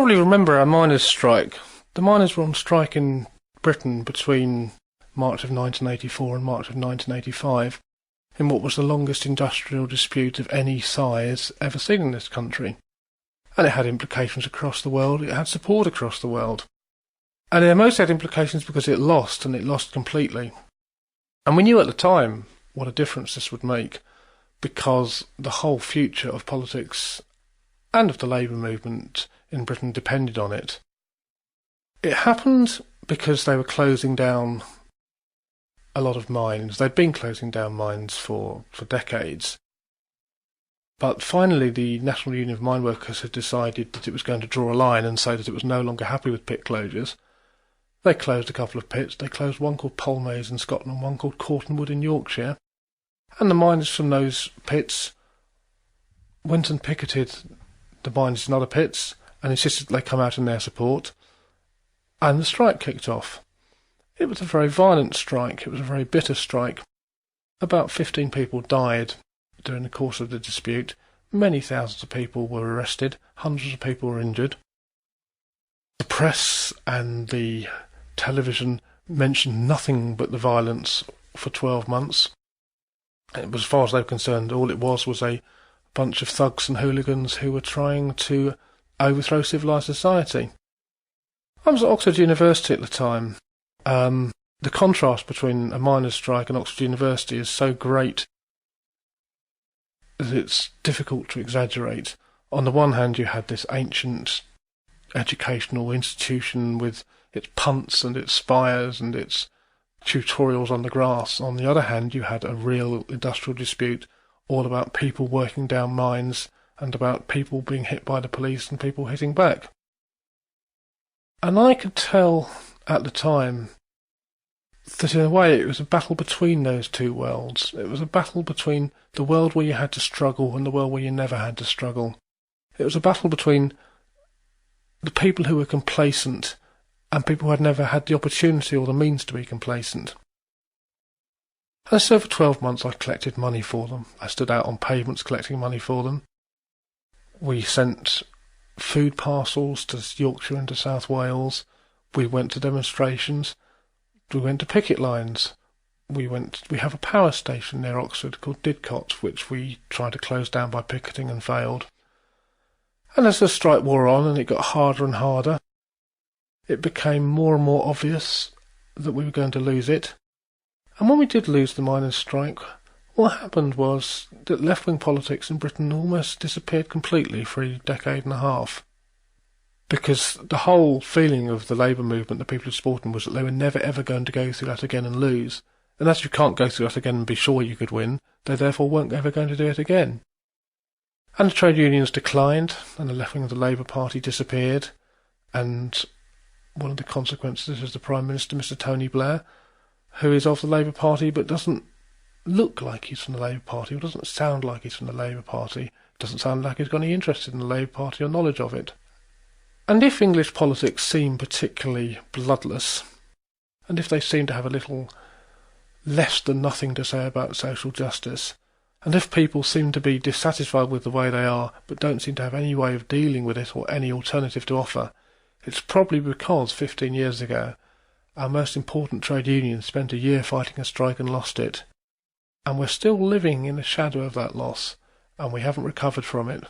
probably remember our miners' strike. The miners were on strike in Britain between March of 1984 and March of 1985 in what was the longest industrial dispute of any size ever seen in this country. And it had implications across the world, it had support across the world. And it mostly had implications because it lost, and it lost completely. And we knew at the time what a difference this would make, because the whole future of politics and of the labour movement in Britain depended on it. It happened because they were closing down a lot of mines. They'd been closing down mines for decades. But finally the National Union of Mine Workers had decided that it was going to draw a line and say that it was no longer happy with pit closures. They closed a couple of pits. They closed one called Polmaze in Scotland and one called Cortonwood in Yorkshire. And the miners from those pits went and picketed the miners in other pits and insisted they come out in their support. And the strike kicked off. It was a very violent strike. It was a very bitter strike. About 15 people died during the course of the dispute. Many thousands of people were arrested. Hundreds of people were injured. The press and the television mentioned nothing but the violence for 12 months. It was, as far as they were concerned, all it was a bunch of thugs and hooligans who were trying to overthrow civilised society. I was at Oxford University at the time. The contrast between a miners' strike and Oxford University is so great that it's difficult to exaggerate. On the one hand, you had this ancient educational institution with its punts and its spires and its tutorials on the grass. On the other hand, you had a real industrial dispute all about people working down mines and about people being hit by the police and people hitting back. And I could tell at the time that in a way it was a battle between those two worlds. It was a battle between the world where you had to struggle and the world where you never had to struggle. It was a battle between the people who were complacent and people who had never had the opportunity or the means to be complacent. And so for 12 months I collected money for them. I stood out on pavements collecting money for them. We sent food parcels to Yorkshire and to South Wales. We went to demonstrations. We went to picket lines. We have a power station near Oxford called Didcot, which we tried to close down by picketing and failed. And as the strike wore on and it got harder and harder, it became more and more obvious that we were going to lose it. And when we did lose the miners' strike, what happened was that left-wing politics in Britain almost disappeared completely for a decade and a half. Because the whole feeling of the labour movement, the people who supported them, was that they were never ever going to go through that again and lose. And as you can't go through that again and be sure you could win, they therefore weren't ever going to do it again. And the trade unions declined, and the left wing of the Labour Party disappeared, and one of the consequences is the Prime Minister, Mr Tony Blair, who is of the Labour Party but doesn't look like he's from the Labour Party, or doesn't sound like he's from the Labour Party, doesn't sound like he's got any interest in the Labour Party or knowledge of it. And if English politics seem particularly bloodless, and if they seem to have a little less than nothing to say about social justice, and if people seem to be dissatisfied with the way they are but don't seem to have any way of dealing with it or any alternative to offer, it's probably because 15 years ago our most important trade union spent a year fighting a strike and lost it. And we're still living in the shadow of that loss, and we haven't recovered from it.